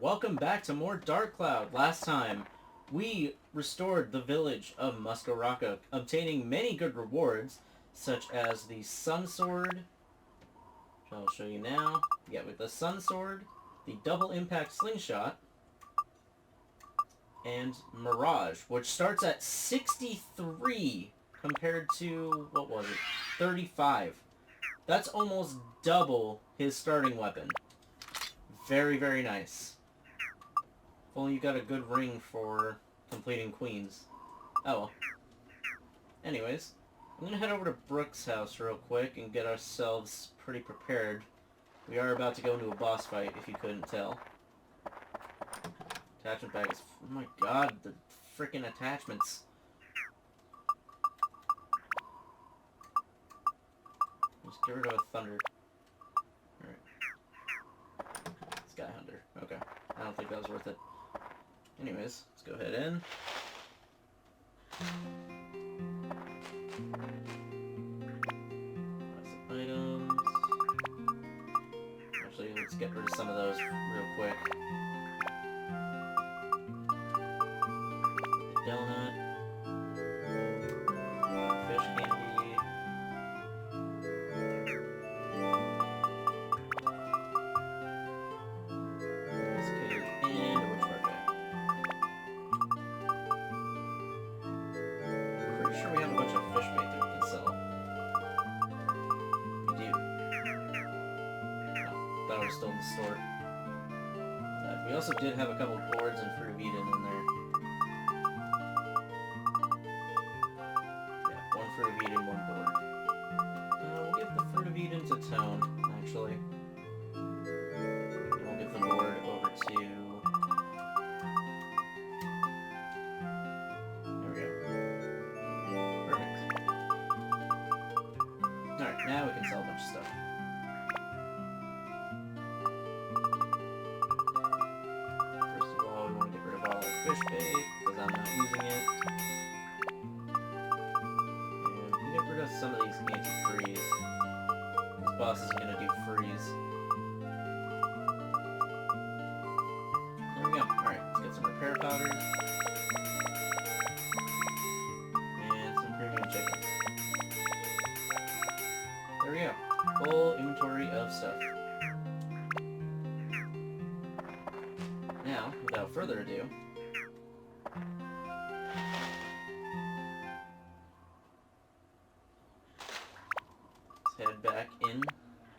Welcome back to more Dark Cloud. Last time, we restored the village of Muskaraka, obtaining many good rewards, such as the Sun Sword, which I'll show you now. Yeah, with the Sun Sword, the Double Impact Slingshot, and Mirage, which starts at 63 compared to, what was it, 35. That's almost double his starting weapon. Very, very nice. If only you got a good ring for completing Queens. Oh well. Anyways, I'm gonna head over to Brooke's house real quick and get ourselves pretty prepared. We are about to go into a boss fight, if you couldn't tell. Attachment bag is... oh my god, the freaking attachments. Just get rid of a thunder. Alright. Sky Hunter. Okay. I don't think that was worth it. Anyways, let's go ahead in. Some items. Actually, let's get rid of some of those real quick. Donut. Fish candy. Biscuit. And a rich parfait. Pretty sure we have a bunch of fish bait that we can sell. We do. Oh, thought it was still in the store. We also did have a couple boards and fruit of Eden in there. Yeah, one fruit of Eden, one board. We'll give the fruit of Eden to Tone, actually. And we'll give the board over to... there we go. Perfect. Alright, now we can sell a bunch of stuff. First of all, we want to get rid of all our fish bait, because I'm not using it. And we can get rid of some of these anti-freeze. This boss is going to do freeze. There we go. Alright, let's get some repair powders. And some premium chickens. There we go. Full inventory of stuff. Now, without further ado, let's head back in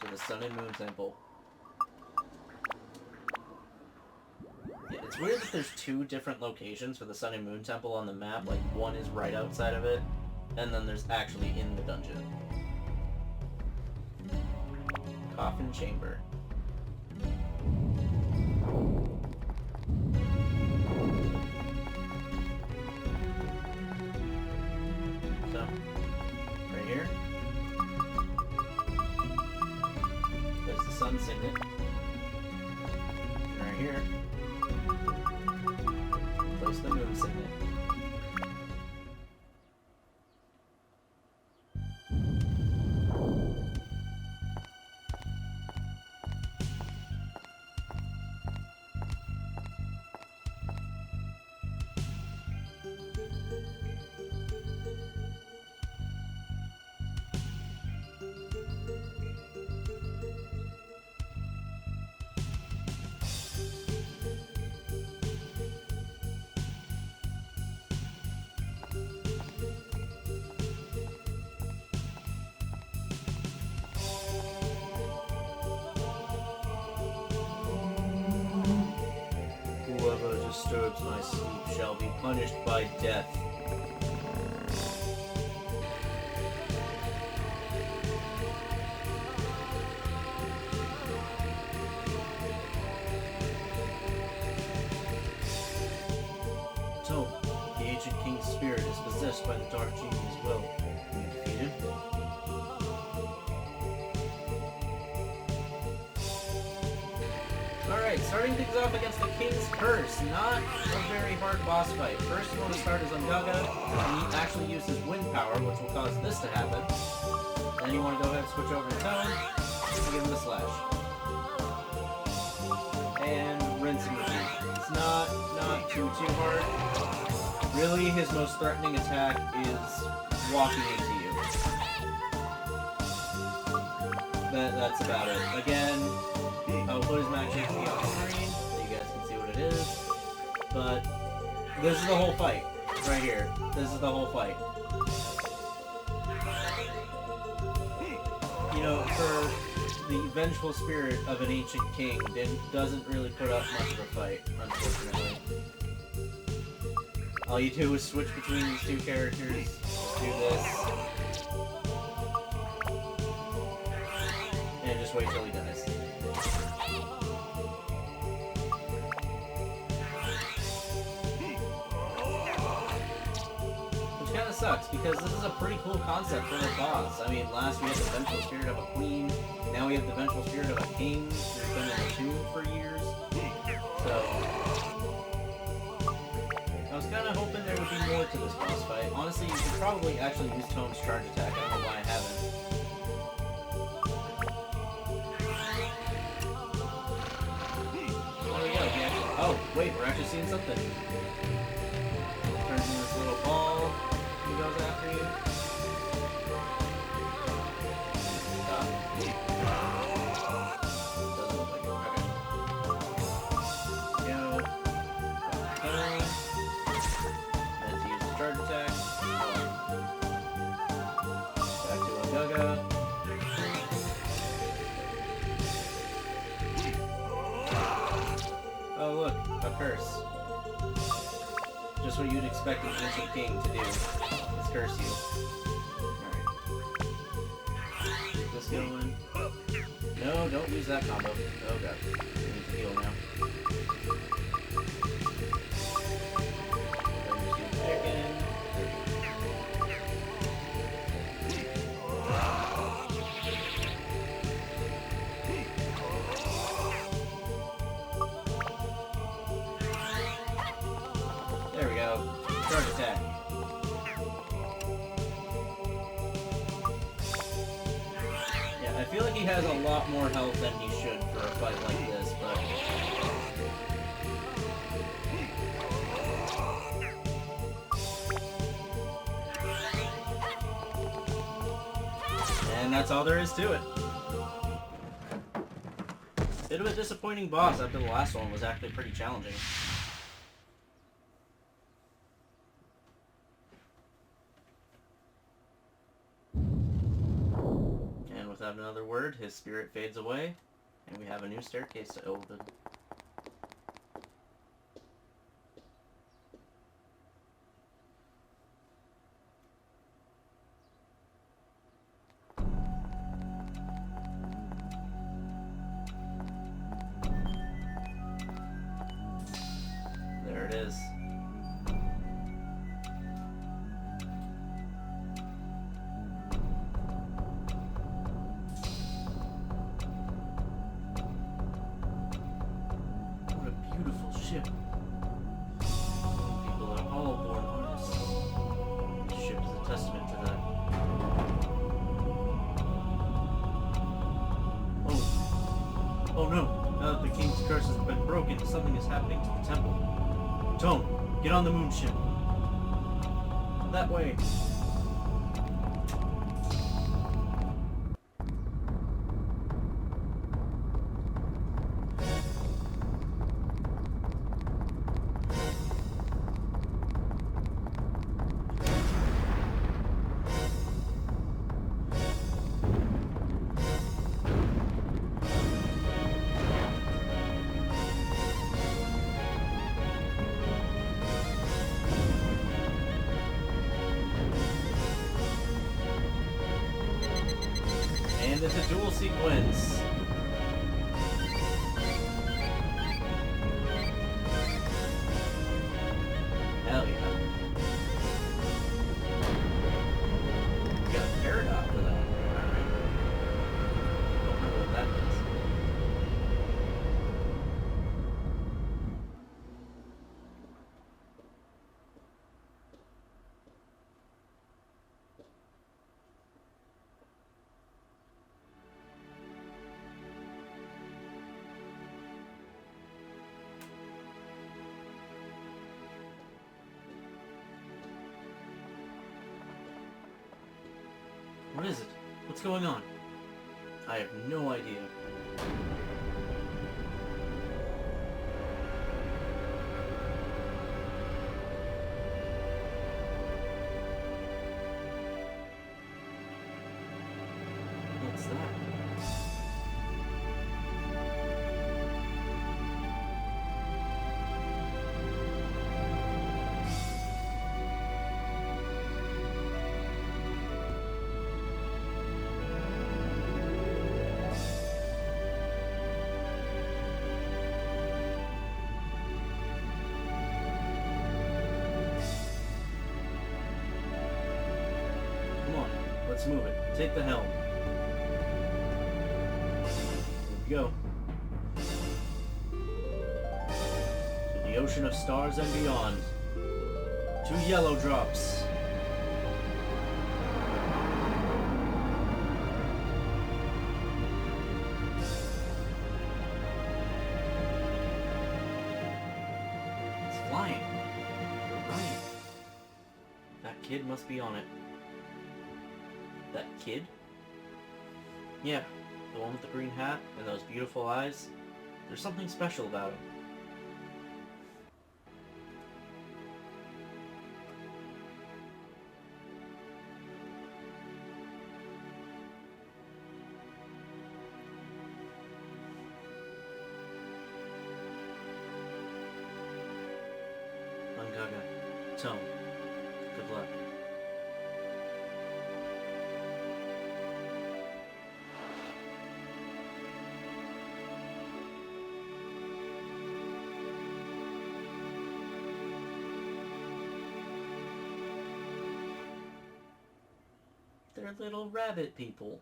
to the Sun and Moon Temple. Yeah, it's weird that there's two different locations for the Sun and Moon Temple on the map. Like, one is right outside of it, and then there's actually in the dungeon. Coffin Chamber. So, right here, there's the Sun Signet. And right here, place the Moon Signet. Whoever disturbs my sleep shall be punished by death. So, the ancient king's spirit is possessed by the dark genie's will. Can you defeat him? Alright, starting things off against the King's Curse. Not a very hard boss fight. First you want to start as Ungaga, and he actually uses wind power, which will cause this to happen. Then you want to go ahead and switch over to Tone, and give him the slash. And rinse and repeat. too hard. Really, his most threatening attack is walking into you. That's about it. Again, I'll put his max HP on screen so you guys can see what it is. But this is the whole fight. Right here. This is the whole fight. You know, for the vengeful spirit of an ancient king, doesn't really put up much of a fight, unfortunately. All you do is switch between these two characters, do this, and just wait till he dies. Which kind of sucks, because this is a pretty cool concept for a boss. I mean, last we had the vengeful spirit of a queen, now we have the vengeful spirit of a king who's been in the tomb for years. So, I was kind of hoping there would be more to this boss fight. Honestly, you could probably actually use Tone's charge attack. I don't know why I haven't. There we go. Oh, wait, we're actually seeing something. Turns into this little ball. He goes after you. Stop. Doesn't look like it. Okay. Go. Turn. Then to use the charge attack. Back to Ungaga. Oh look, a curse. Just what you'd expect an ancient king to do, is curse you. Alright. Keep this going. No, don't use that combo. Oh god. I need to heal now. There we go. Charge attack. Yeah, I feel like he has a lot more health than he should for a fight like this, but... And that's all there is to it. Bit of a disappointing boss after the last one was actually pretty challenging. And without another word, his spirit fades away, and we have a new staircase to Illidan. There it is. What a beautiful ship. People are all born on this. This ship is a testament to that. Oh no. Now that the king's curse has been broken, something is happening to the temple. Tone, get on the moon ship. That way. And it's a dual sequence. Hell yeah. We got a paradox for that. Alright. Don't remember what that is. What is it? What's going on? I have no idea. What's that? Let's move it. Take the helm. Here we go. To the ocean of stars and beyond. To yellow drops. It's flying. You're right. That kid must be on it. That kid? Yeah, the one with the green hat and those beautiful eyes. There's something special about him. Mangaga, Tone, good luck. They're little rabbit people.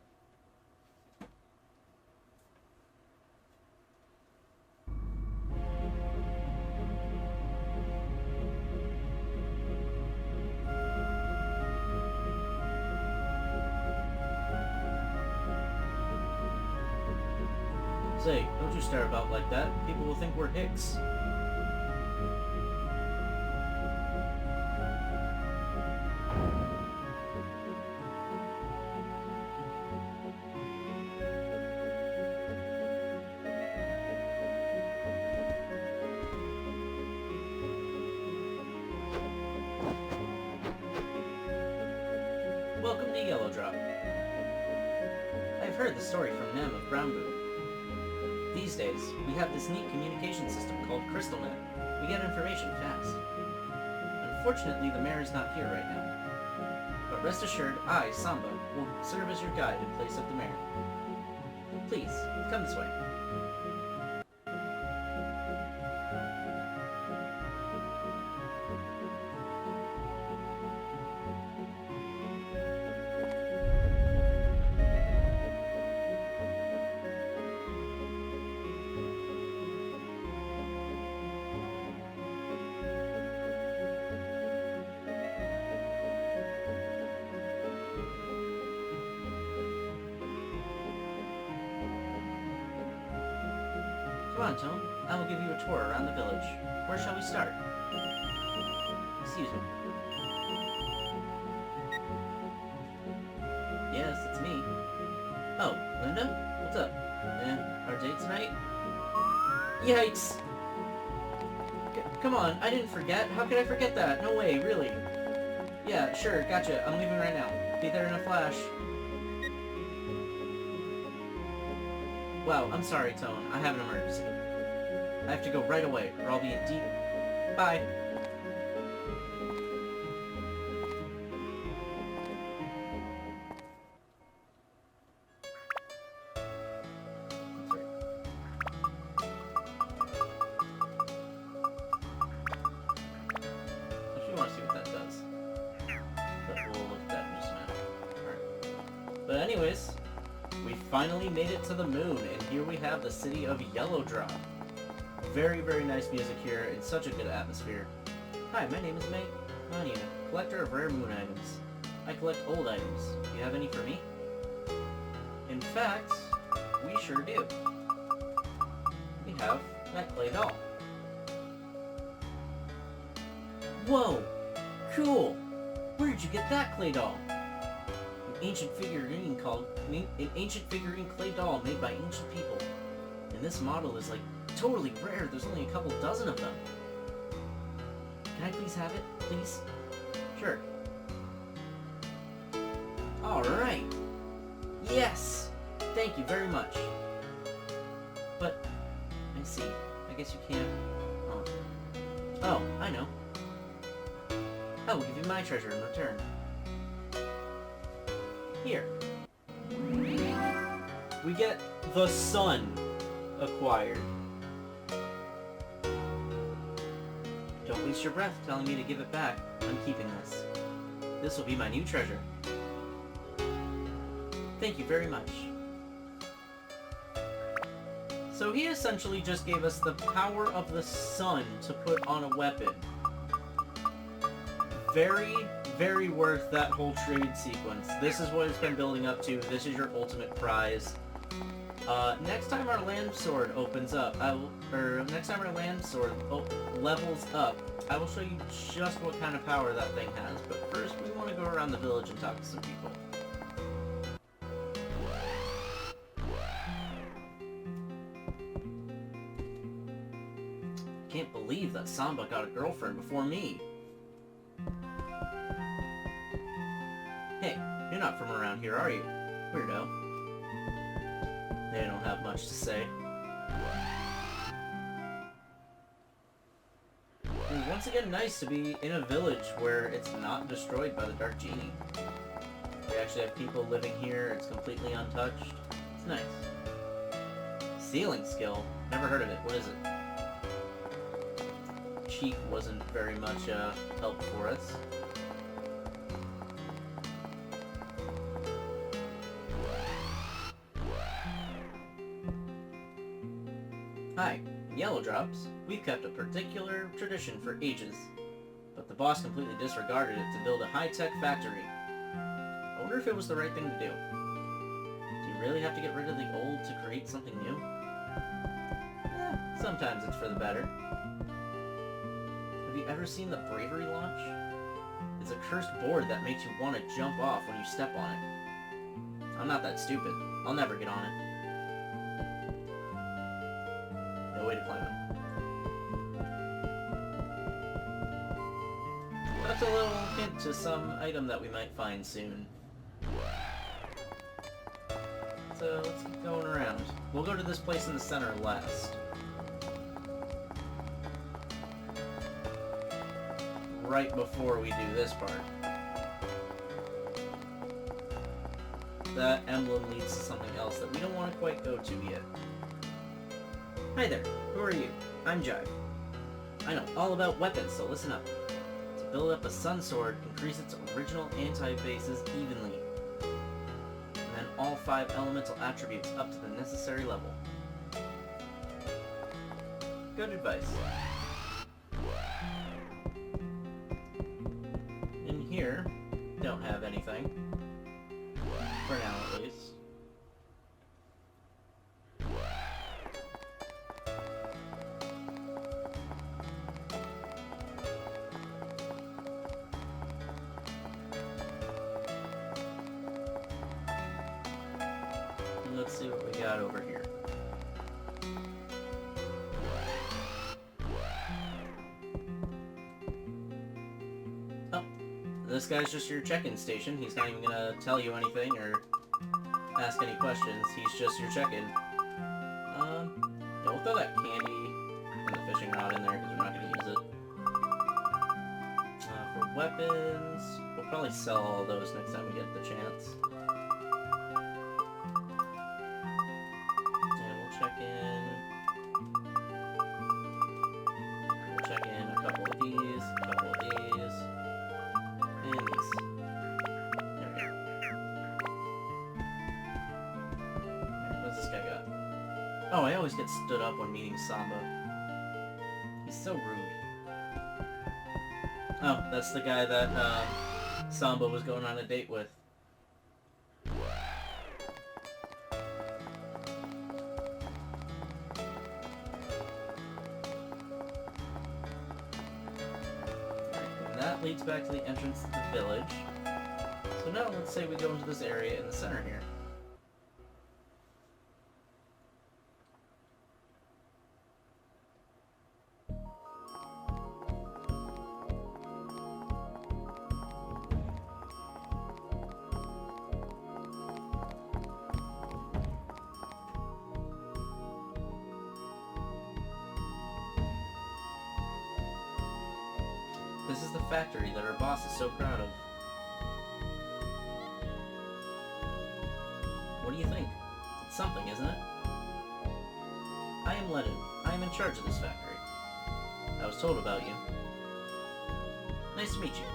Say, don't you stare about like that. People will think we're hicks. Welcome to Yellow Drop. I've heard the story from Nam of Brownboo. These days, we have this neat communication system called Crystal Net. We get information fast. Unfortunately, the mayor is not here right now. But rest assured, I, Samba, will serve as your guide in place of the mayor. Please, come this way. Come on, Tone. I will give you a tour around the village. Where shall we start? Excuse me. Yes, it's me. Oh, Linda? What's up? Our date tonight? Yikes! Come on, I didn't forget. How could I forget that? No way, really. Yeah, sure, gotcha. I'm leaving right now. Be there in a flash. Wow, I'm sorry, Tone. I have an emergency. I have to go right away, or I'll be in deep... Bye. Actually, I want to see what that does. But we'll look at that in just a minute. Alright. But anyways... we finally made it to the moon, and here we have the city of Yellow Drop. Very, very nice music here, and such a good atmosphere. Hi, my name is Mania, collector of rare moon items. I collect old items. Do you have any for me? In fact, we sure do. We have that clay doll. Whoa! Cool! Where did you get that clay doll? ancient figurine clay doll made by ancient people. And this model is like totally rare. There's only a couple dozen of them. Can I please have it? Please? Sure. Alright. Yes! Thank you very much. But, I see. I guess you can't... Oh, I know. I will give you my treasure in return. Here. We get the sun acquired. Don't waste your breath telling me to give it back. I'm keeping this. This will be my new treasure. Thank you very much. So he essentially just gave us the power of the sun to put on a weapon. Very, very worth that whole trade sequence. This is what it's been building up to. This is your ultimate prize. Next time our land sword opens up, next time our land sword levels up, I will show you just what kind of power that thing has. But first, we want to go around the village and talk to some people. Can't believe that Samba got a girlfriend before me. Hey, you're not from around here, are you? Weirdo. They don't have much to say. It's once again nice to be in a village where it's not destroyed by the Dark Genie. We actually have people living here, it's completely untouched. It's nice. Sealing skill? Never heard of it. What is it? Cheek wasn't very much help for us. Hi, in Yellow Drops, we've kept a particular tradition for ages, but the boss completely disregarded it to build a high-tech factory. I wonder if it was the right thing to do. Do you really have to get rid of the old to create something new? Sometimes it's for the better. Have you ever seen the Bravery Launch? It's a cursed board that makes you want to jump off when you step on it. I'm not that stupid. I'll never get on it. No way to climb it. That's a little hint to some item that we might find soon. So let's keep going around. We'll go to this place in the center last. Right before we do this part. That emblem leads to something else that we don't want to quite go to yet. Hi there, who are you? I'm Jive. I know all about weapons, so listen up. To build up a sun sword, increase its original anti-bases evenly. And then all 5 elemental attributes up to the necessary level. Good advice. In here, don't have anything. For now, at least. Let's see what we got over here. Oh, this guy's just your check-in station. He's not even gonna tell you anything or ask any questions. He's just your check-in. Don't throw that candy and the fishing rod in there because we're not gonna use it. For weapons, we'll probably sell all those next time we get the chance. Check in a couple of these, and these. There we go. Alright, what's this guy got? Oh, I always get stood up when meeting Samba. He's so rude. Oh, that's the guy that Samba was going on a date with. That leads back to the entrance to the village. So now let's say we go into this area in the center here. This is the factory that our boss is so proud of. What do you think? It's something, isn't it? I am Lennon. I am in charge of this factory. I was told about you. Nice to meet you.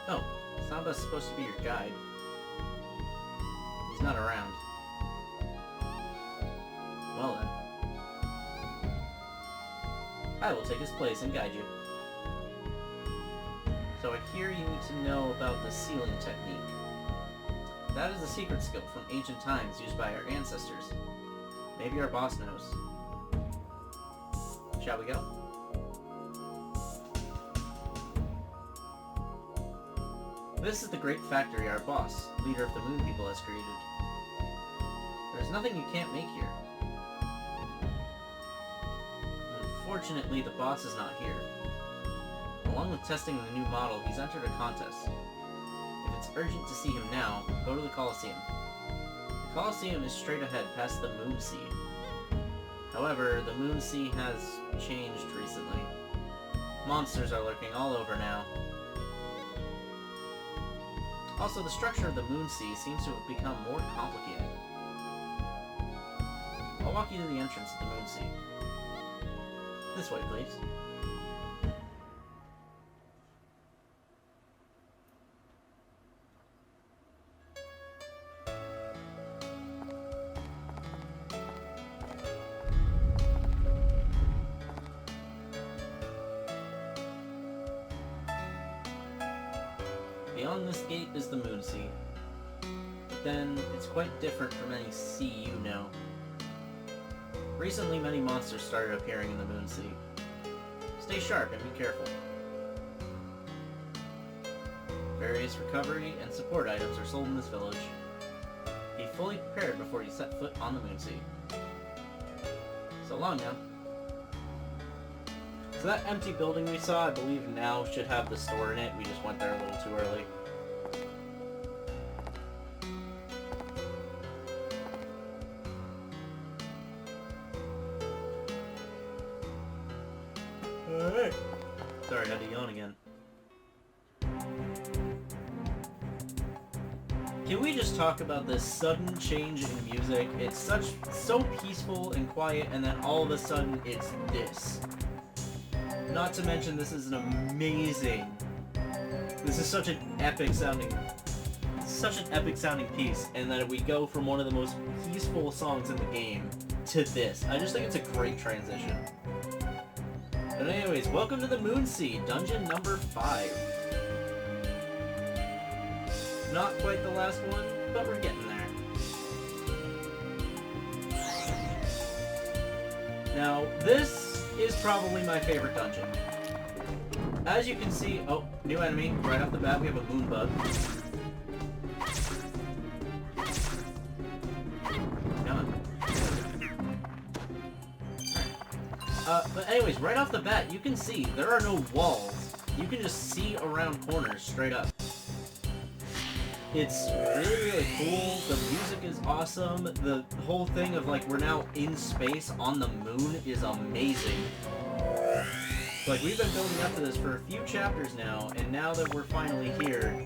Oh, Samba's supposed to be your guide. He's not around. Well then. I will take his place and guide you. So I hear you need to know about the sealing technique. That is a secret skill from ancient times used by our ancestors. Maybe our boss knows. Shall we go? This is the great factory our boss, leader of the Moon People, has created. There's nothing you can't make here. Unfortunately, the boss is not here. Along with testing the new model, he's entered a contest. If it's urgent to see him now, go to the Colosseum. The Colosseum is straight ahead past the Moon Sea. However, the Moon Sea has changed recently. Monsters are lurking all over now. Also, the structure of the Moon Sea seems to have become more complicated. I'll walk you to the entrance of the Moon Sea. This way, please. Beyond this gate is the Moon Sea. But then, it's quite different from any sea you know. Recently, many monsters started appearing in the Moon Sea. Stay sharp and be careful. Various recovery and support items are sold in this village. Be fully prepared before you set foot on the Moon Sea. So long now. So that empty building we saw, I believe now should have the store in it. We just went there a little too early. Alright. Sorry, I had to yawn again. Can we just talk about this sudden change in music? It's so peaceful and quiet, and then all of a sudden it's this. Not to mention this is this is such an epic sounding piece, and that we go from one of the most peaceful songs in the game to this. I just think it's a great transition. But anyways, welcome to the Moon Sea, dungeon number 5. Not quite the last one, but we're getting there. Now, this is probably my favorite dungeon. As you can see, oh, new enemy. Right off the bat, we have a moon bug. Come on. But anyways, right off the bat, you can see there are no walls. You can just see around corners straight up. It's really, really cool. The music is awesome. The whole thing of, like, we're now in space on the moon is amazing. Like, we've been building up to this for a few chapters now, and now that we're finally here,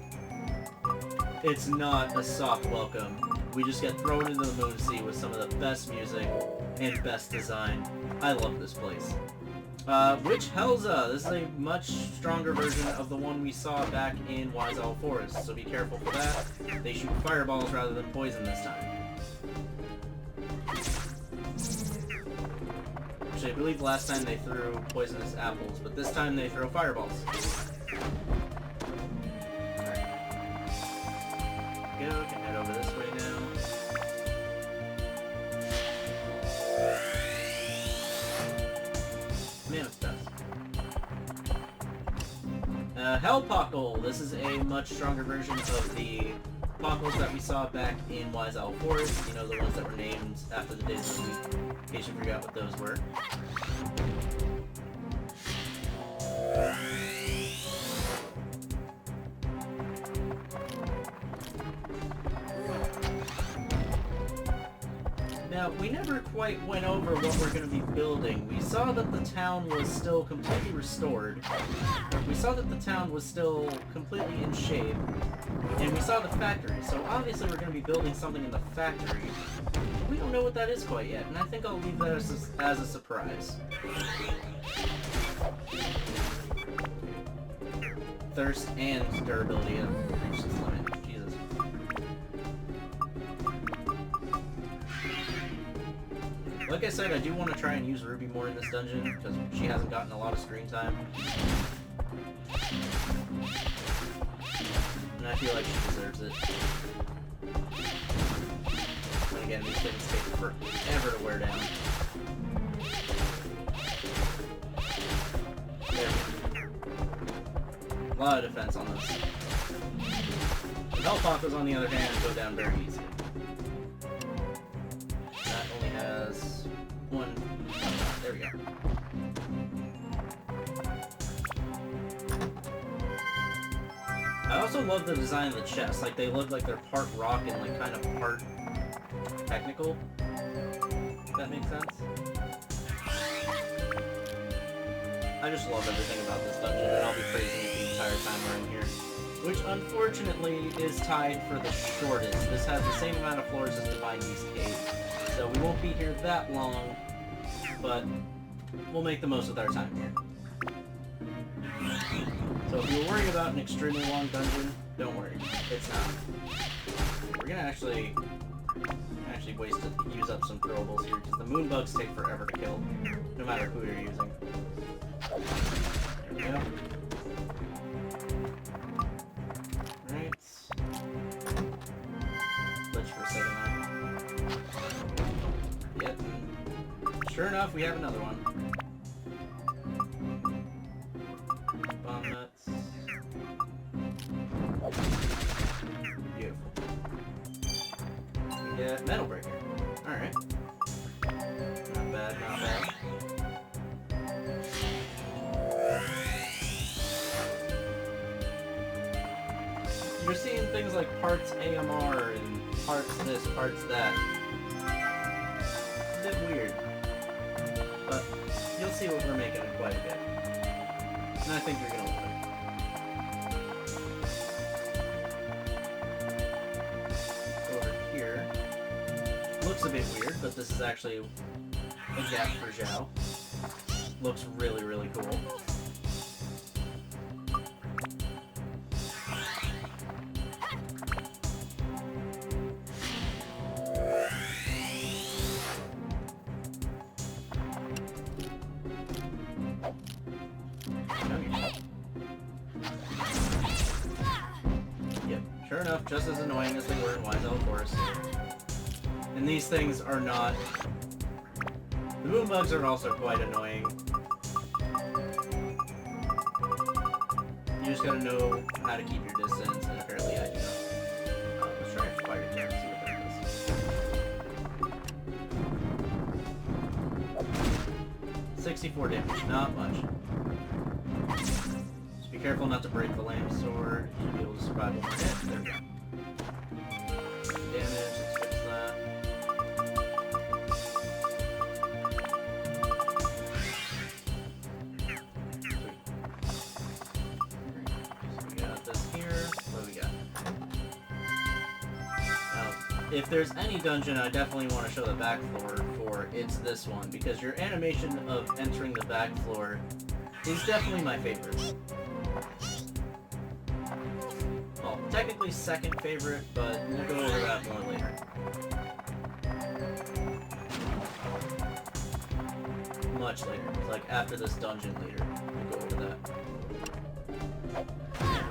it's not a soft welcome. We just get thrown into the Moon Sea with some of the best music and best design. I love this place. Witch Helza. This is a much stronger version of the one we saw back in Wise Owl Forest, so be careful for that. They shoot fireballs rather than poison this time. Actually, I believe last time they threw poisonous apples, but this time they throw fireballs. Alright. Go, can head over this way now. Mammoth dust. Hellpockle! This is a much stronger version of the Pockles that we saw back in Wise Owl Forest. You know, the ones that were named after the days of the week, in case you forgot what those were. Now, we never quite went over what we're going to be building. We saw that the town was still completely restored. We saw that the town was still completely in shape. And we saw the factory, so obviously we're going to be building something in the factory. We don't know what that is quite yet, and I think I'll leave that as a surprise. Thirst and durability have reached its limit. Jesus. Like I said, I do want to try and use Ruby more in this dungeon, because she hasn't gotten a lot of screen time. And I feel like she deserves it. And again, these things take forever to wear down. There we go. A lot of defense on this. The Hellpockles, on the other hand, go down very easily. That only has one. Oh, there we go. I also love the design of the chests. Like, they look like they're part rock and, like, kind of part technical. If that makes sense. I just love everything about this dungeon, and I'll be praising it the entire time we're in here. Which, unfortunately, is tied for the shortest. This has the same amount of floors as Divine Beast Cave. So we won't be here that long, but we'll make the most of our time here. So if you're worried about an extremely long dungeon, don't worry. It's not. We're gonna actually use up some throwables here, because the moonbugs take forever to kill, no matter who you're using. There we go. Alright. Glitch for a second there. Yep. Sure enough, we have another one. Bomb nuts. Beautiful. We get Metal Breaker. Alright. Not bad, not bad. You're seeing things like parts AMR and parts this, parts that. It's a bit weird. But you'll see what we're making in quite a bit. And I think you're gonna love it. Over here. Looks a bit weird, but this is actually a gap for Zhao. Looks really, really cool. Sure enough, just as annoying as they were in Wise Owl Forest. And these things are not... The moonbugs are also quite annoying. You just gotta know how to keep your distance, and apparently I do not. Let's try a fire attack, see what that does. 64 damage, not much. Be careful not to break the lamp sword. You should be able to survive one more hit. There we go. Damage, let's fix that. Sweet. So we got this here. What do we got? Now, if there's any dungeon I definitely want to show the back floor for, it's this one. Because your animation of entering the back floor is definitely my favorite. Well, technically second favorite, but we'll go over that more later. Much later. Like after this dungeon later. We'll go over that.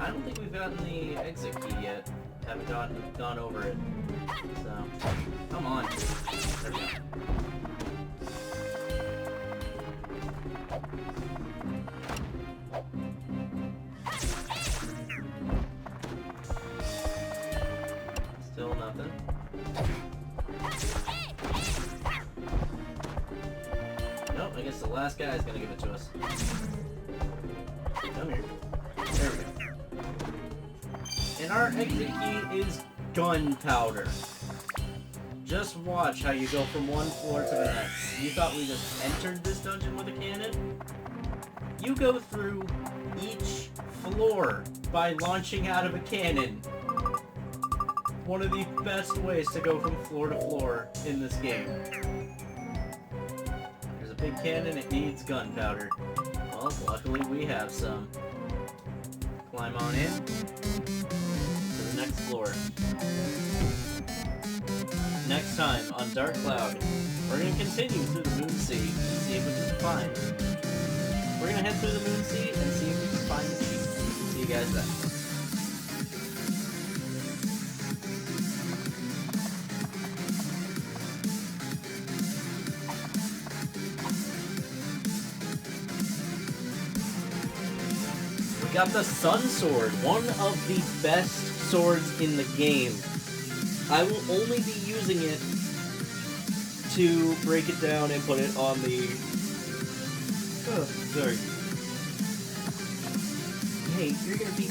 I don't think we've gotten the exit key yet. Haven't gone over it. So, come on. There we go. Nope, I guess the last guy is gonna give it to us. Come here. There we go. And our exit key is gunpowder. Just watch how you go from one floor to the next. You thought we just entered this dungeon with a cannon? You go through each floor by launching out of a cannon. One of the best ways to go from floor to floor in this game. There's a big cannon, it needs gunpowder. Well, luckily we have some. Climb on in to the next floor. Next time on Dark Cloud, we're going to continue through the Moon Sea and see if we can find. We're going to head through the Moon Sea and see if we can find the sheep. See you guys then. We got the Sun Sword, one of the best swords in the game. I will only be using it to break it down and put it on the... Oh, sorry. Hey, you're gonna beat